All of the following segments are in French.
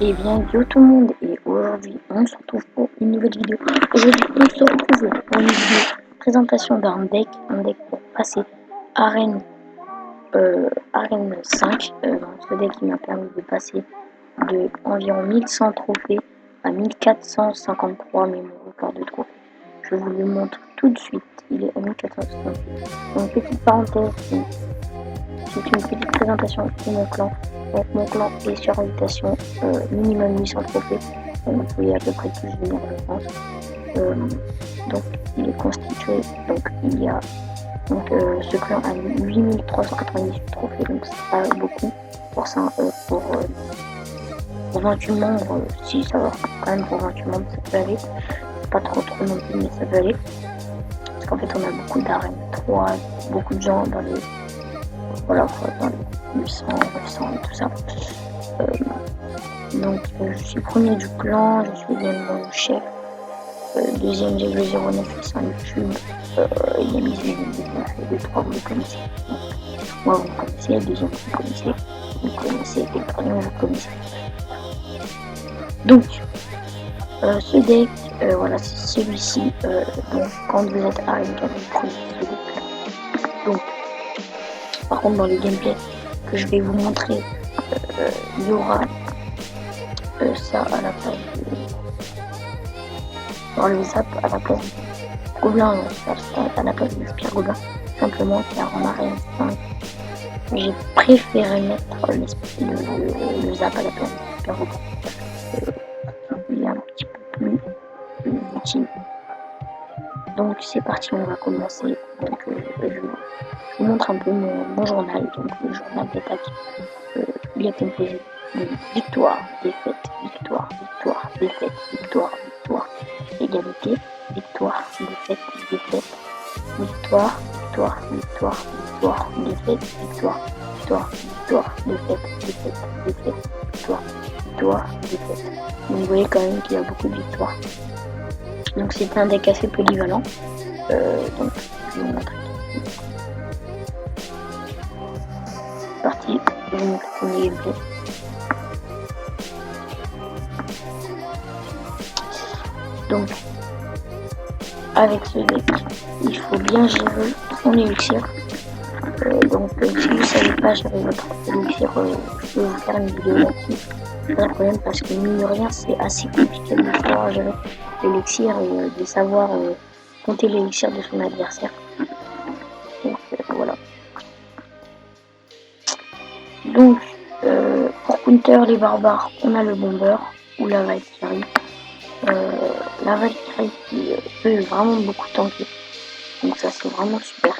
Et bien yo tout le monde, et aujourd'hui on se retrouve pour une nouvelle vidéo. Aujourd'hui on se retrouve pour une vidéo présentation d'un deck, pour passer arène, arène 5. Donc ce deck qui m'a permis de passer de environ 1100 trophées à 1453, mais mon record de trophées, je vous le montre tout de suite, il est à 1453. Donc petite parenthèse, c'est une petite présentation de mon clan. Donc mon clan est sur invitation, minimum 800 trophées. Vous pouvez à peu près tous venir, je pense. Donc il est constitué, donc il y a ce clan a 8398 trophées, donc c'est pas beaucoup pour ça, pour 28 membres, si ça va quand même pour 28 membres, ça peut aller. Pas trop non plus, mais ça peut aller. Parce qu'en fait on a beaucoup d'arènes 3, beaucoup de gens dans les voilà quoi, dans les 800, 900 et tout ça. Donc je suis premier du clan, je suis également le chef. Deuxième j'ai le 09 sur YouTube, il y a mis 19 et 2-3 vous le connaissez. Donc, moi vous me connaissez, le deuxième vous me connaissez, et le troisième vous connaissez. Donc ce deck, voilà, c'est celui-ci. Donc quand vous êtes à une carte, vous prenez ce deck. Donc par contre dans le gameplay que je vais vous montrer, il y aura ça à la place de... dans le zap à la place du gobelin, à la place du spire gobelin, simplement car en arène 5 j'ai préféré mettre le zap à la place du spire gobelin parce que il est un petit peu plus utile. Donc c'est parti, on va commencer. Donc je vous montre un peu mon journal. Donc le journal d'attaque, il est composé de victoire, défaite, victoire, victoire, défaite, victoire, victoire, égalité, victoire, défaite, défaite, victoire, victoire, victoire, victoire, défaite, victoire, victoire, victoire, défaite, défaite, défaite, victoire, victoire, défaite. Donc vous voyez quand même qu'il y a beaucoup de victoires. Donc c'est un deck assez polyvalent. Donc je vais vous montrer. C'est parti, je vous montre le premier gameplay. Donc avec ce deck, il faut bien gérer son élixir. Donc si vous ne savez pas gérer votre élixir, je peux vous faire une vidéo là-dessus. Pas de problème parce que mine de rien c'est assez compliqué de savoir gérer l'élixir et de savoir compter l'élixir de son adversaire. Donc voilà. Donc pour counter les barbares, on a le bomber ou la Valkyrie. La Valkyrie qui peut vraiment beaucoup tanker. Donc ça c'est vraiment super.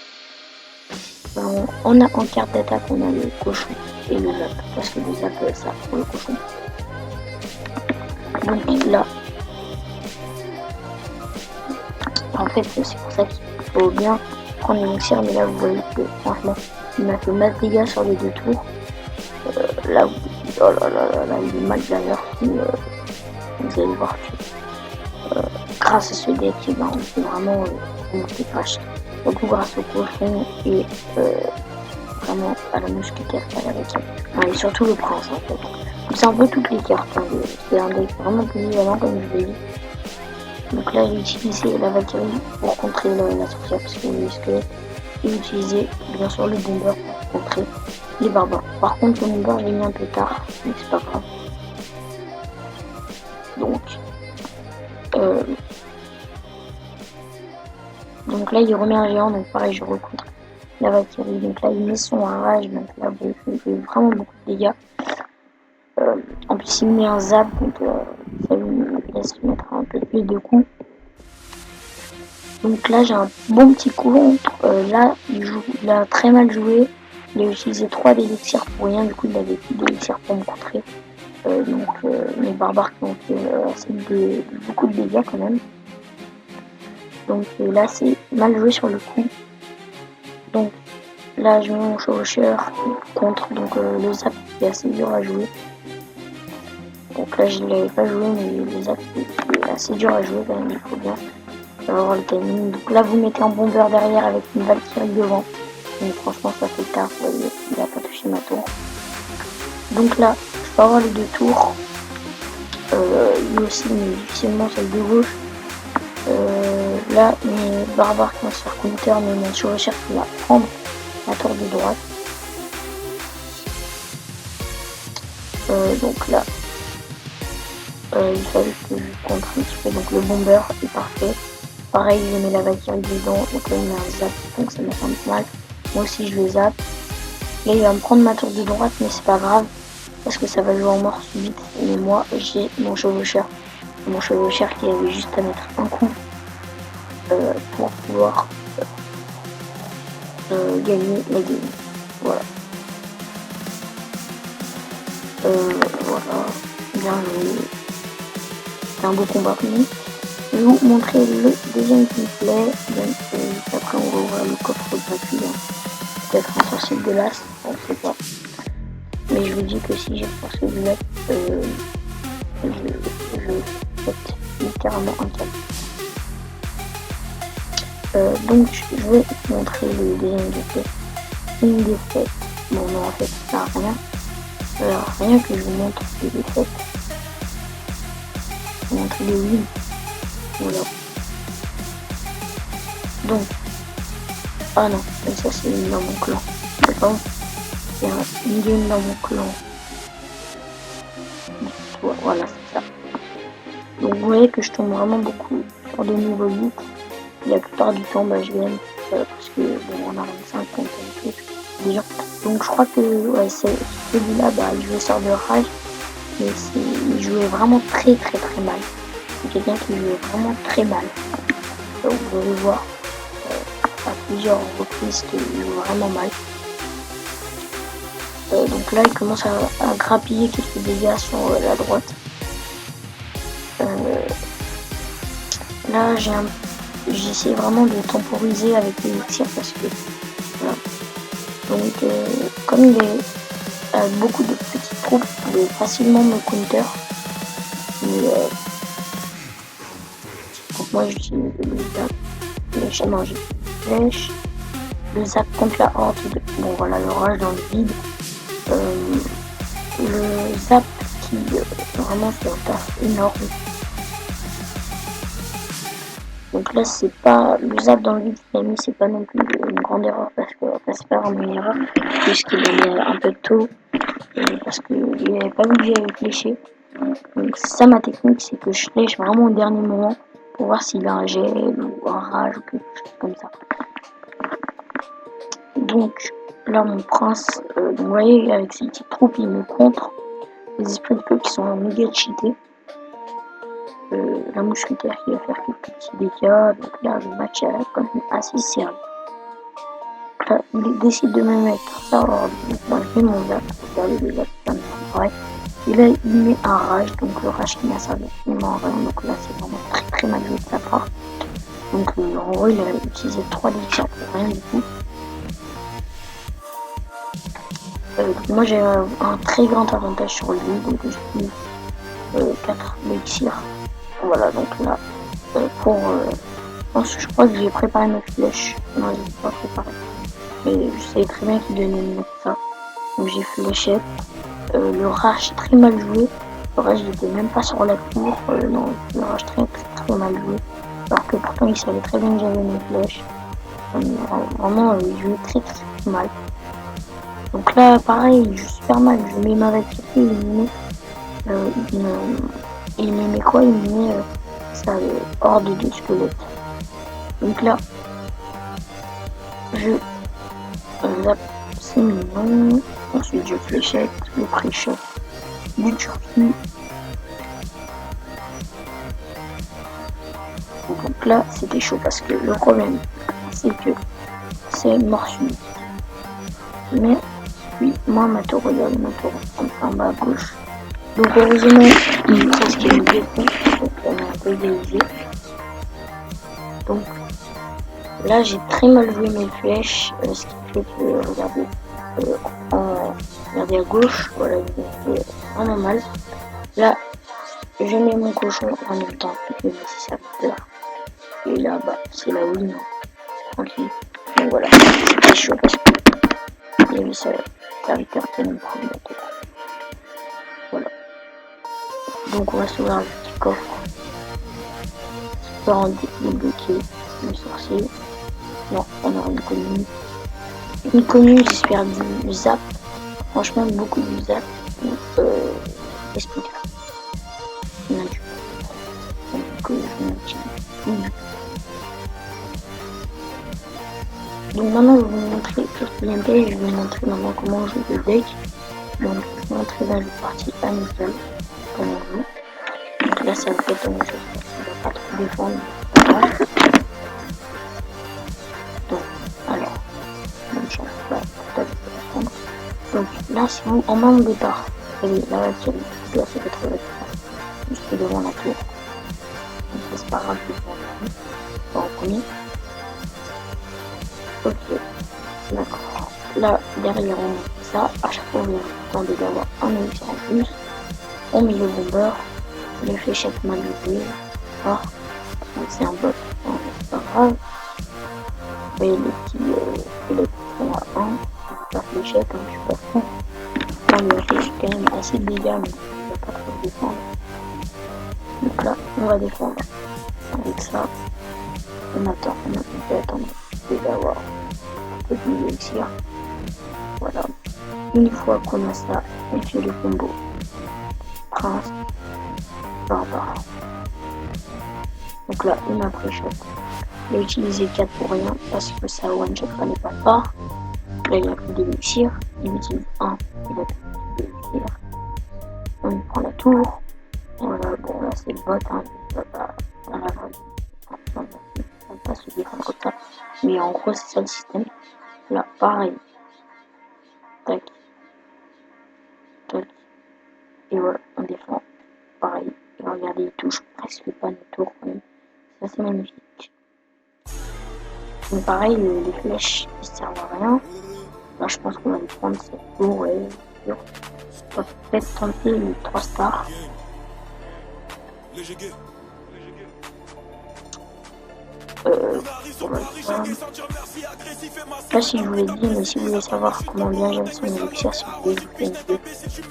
On a en carte d'attaque, on a le cochon et le zap. Parce que le zap ça pour le cochon. Donc là, en fait c'est pour ça qu'il faut bien prendre l'élixir, mais là vous voyez que franchement il m'a fait masse dégâts sur les 2 tours. Là, oh là là là, il est mal d'ailleurs, vous allez voir que grâce à ce deck, on peut vraiment monter crash. Donc grâce au cochon et vraiment à la mousquetaire, à la Valkyrie. Et surtout le prince en fait. C'est un peu toutes les cartes, hein. C'est un deck vraiment polyvalent comme je l'ai dit. Donc là j'ai utilisé la Valkyrie pour contrer la sorcière parce que le squelette, et utiliser bien sûr le bomber pour contrer les barbares. Par contre le bomber je l'ai mis un peu tard, mais c'est pas grave. Donc là il remet un géant, donc pareil je recontre la Valkyrie. Donc là il met son rage, donc là vous fait vraiment beaucoup de dégâts. En plus il met un zap, donc ça lui laisse mettre un peu plus de coups. Donc là j'ai un bon petit coup. Là il a très mal joué. Il a utilisé 3 d'élixirs pour rien, du coup il avait plus d'élixirs pour me contrer. Donc mes barbares qui ont fait beaucoup de dégâts quand même. Donc là c'est mal joué sur le coup. Donc là je mets mon chevaucheur contre, donc le zap est assez dur à jouer. Donc là je ne l'avais pas joué, mais le zap est assez dur à jouer quand même, il faut bien avoir le timing. Donc là vous mettez un bomber derrière avec une Valkyrie devant. Donc franchement ça fait tard, vous voyez, il n'a pas touché ma tour. Donc là je peux avoir les 2 tours. lui aussi, mais difficilement celle de gauche. Là, mes barbares qui vont se faire counter, mais mon chevaucheur qui va prendre la tour de droite. Donc là, il fallait que je contre un petit peu. Donc le bomber est parfait. Pareil, je mets la Valkyrie dedans. Donc là, il met un zap, donc ça me fait un peu mal. Moi aussi, je le zappe. Là, il va me prendre ma tour de droite, mais c'est pas grave. Parce que ça va jouer en mort subite. Et moi, j'ai mon chevaucheur. Mon chevaucheur qui avait juste à mettre un coup pour pouvoir gagner la game. Voilà. Voilà. Bien joué. C'est un beau combat. Je vais vous montrer le deuxième gameplay. Donc, après, on va ouvrir le coffre gratuit. Hein. Peut-être un sorcier de glace, on sait pas. Mais je vous dis que si j'ai fait celui-là, je fais littéralement un cap. Donc je vais vous montrer le deuxième gameplay. Une défaite. Bon non, en fait ça sert à rien. Rien que je vous montre les défaites. Je vous montre les wins. Voilà. Donc. Ah non, ça c'est une dans mon clan. C'est pas où. Il y a une game dans mon clan. Voilà, c'est ça. Donc vous voyez que je tombe vraiment beaucoup sur des niveaux 8. La plupart du temps, bah, je gagne parce que bon, on a 25 contre déjà. Donc je crois que ouais, celui-là, bah, il jouait sur de rage, mais il jouait vraiment très mal. C'est quelqu'un qui jouait vraiment très mal. Donc vous allez voir à plusieurs reprises qu'il joue vraiment mal. Donc là, il commence à grappiller quelques dégâts sur la droite. Là, j'essaie vraiment de temporiser avec les tirs parce que voilà. Donc comme il est avec beaucoup de petites troupes, il peut facilement me counter. Donc moi j'utilise le zap, le changer flèche, le zap contre la horde, bon voilà le rage dans le vide, le zap qui vraiment fait un taf énorme. Donc là c'est pas le zap dans le vide qu'il a mis, c'est pas non plus une grande erreur parce que c'est pas vraiment une erreur, puisqu'il a mis un peu tôt parce qu'il n'avait pas vu que j'avais fléché. Donc c'est ça ma technique, c'est que je flèche vraiment au dernier moment pour voir s'il a un gel ou un rage ou quelque chose comme ça. Donc là mon prince, vous voyez avec ses petites troupes il me contre les esprits de feu qui sont méga cheatés. La mousquetaire qui va faire quelques petits dégâts, donc là le match est quand même assez sérieux. Là, il décide de me mettre ça, alors moi je mets mon zap, regardez les zaps, ça me pareil. Et là il met un rage, donc le rage qui m'a servi absolument rien, donc là c'est vraiment très mal joué de sa part. Donc en gros il a utilisé 3 élixirs pour rien du tout. Moi j'ai un très grand avantage sur lui, donc j'ai 4 élixirs. Voilà, donc là je crois que j'ai préparé mes flèches. Non, je n'ai pas préparé. Mais je savais très bien qu'il donnait me mettre ça. Donc j'ai fléchette. Le rage très mal joué. Le rage n'était même pas sur la tour. Non, le rage très mal joué. Alors que pourtant il savait très bien que j'avais mes flèches. Vraiment il jouait très mal. Donc là pareil, il joue super mal. Je mets ma Valkyrie, il me met quoi? Il me met sa horde de squelettes. Donc là je zappe, c'est mignon. Ensuite je fléchette, le pré-shot du turkey. Donc là c'était chaud parce que le problème c'est que c'est mort subite. Mais oui, moi ma tour, regardez ma tour en bas à gauche. Donc heureusement il me reste qu'il y a une défense, donc on est un peu égalisé. Donc là j'ai très mal joué mes flèches, ce qui fait que regardez regardez à gauche, voilà il fait vraiment mal. Là je mets mon cochon en même temps, même si ça fait peur. Et là bah c'est la win, tranquille. Donc voilà, c'était chaud parce que il y avait sa serviteur qui allait me prendre la tête. Voilà. Donc on va s'ouvrir le petit coffre pour en débloquer le sorcier. Non, on aura une commune. Une commune, j'espère du zap. Franchement, beaucoup du zap. Explique. Donc je maintiens. Donc maintenant je vais vous montrer sur le gameplay, je vais vous montrer maintenant comment on joue le deck. Donc je vais vous montrer dans une partie amicale comment on joue. Donc là ça va être une chose parce qu'on va pas trop défendre. Donc alors, même chose, voilà, peut-être défendre. Donc là si vous en main au départ, vous voyez là c'est 80 juste devant la tour. Donc c'est pas grave de prendre en premier. Ok, d'accord. Là, derrière, on met ça. À chaque fois, on attendez d'avoir un élixir en plus. On met le bomber, les fléchettes manœuvrer. Ah, c'est un bot, c'est pas grave. Vous voyez les petits électrons à 1. La fléchette, hein, je suis pas fou. On lui a fait quand même assez de dégâts, mais on va pas trop défendre. Donc là, on va défendre avec ça. On attend, on peut attendre d'avoir un peu d'élixir. Voilà. Une fois qu'on a ça, on fait le combo prince barbare. Donc là, il m'a pris shot. Il a utilisé 4 pour rien parce que ça one shot pas les barbares. Là, il a plus d'élixir. Il utilise 1, il a plus d'élixir. On lui prend la tour. Voilà, bon là c'est le bot, hein. Il va pas. Voilà, on va pas se défendre comme ça. Mais en gros, c'est ça le système. Là, pareil. Tac. Tac. Et voilà, on défend. Pareil. Et regardez, il touche presque pas nos tours. Ça, c'est magnifique. Donc pareil, les flèches, ils servent à rien. Là, je pense qu'on va les prendre cette tour. Ouais, sûr. On va peut-être tenter les 3 stars. Là, si je vous l'ai dit, mais si vous voulez savoir comment bien gérer son élixir, si vous voulez, je vous fais une vidéo.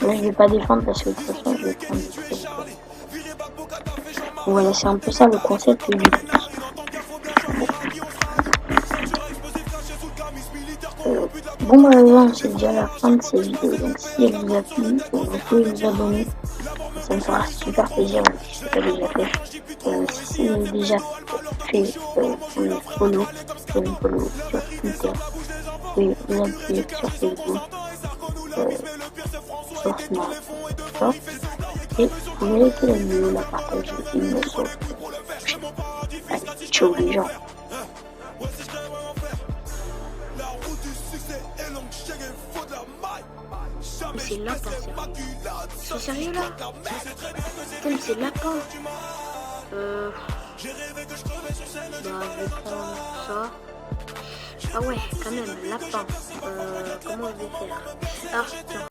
Là, je vais pas défendre parce que de toute façon, je vais prendre des trucs. Voilà, c'est un peu ça le concept que j'ai. Bon bah là, c'est déjà la fin de cette vidéo, donc si elle vous a plu, vous pouvez vous abonner, ça me fera super plaisir, même si c'est pas déjà fait. Si c'est déjà fait, vous pouvez follow sur Twitter, vous pouvez vous appuyer sur Facebook, sur Snap, et vous pouvez liker la vidéo, la partager, et me sauver. Allez, ciao les gens. Mais c'est lapin, ils sont sérieux là? Putain, c'est lapin. Bah, je vais prendre ça. Ah ouais, quand même, lapin. Comment je vais faire? Ah, tiens.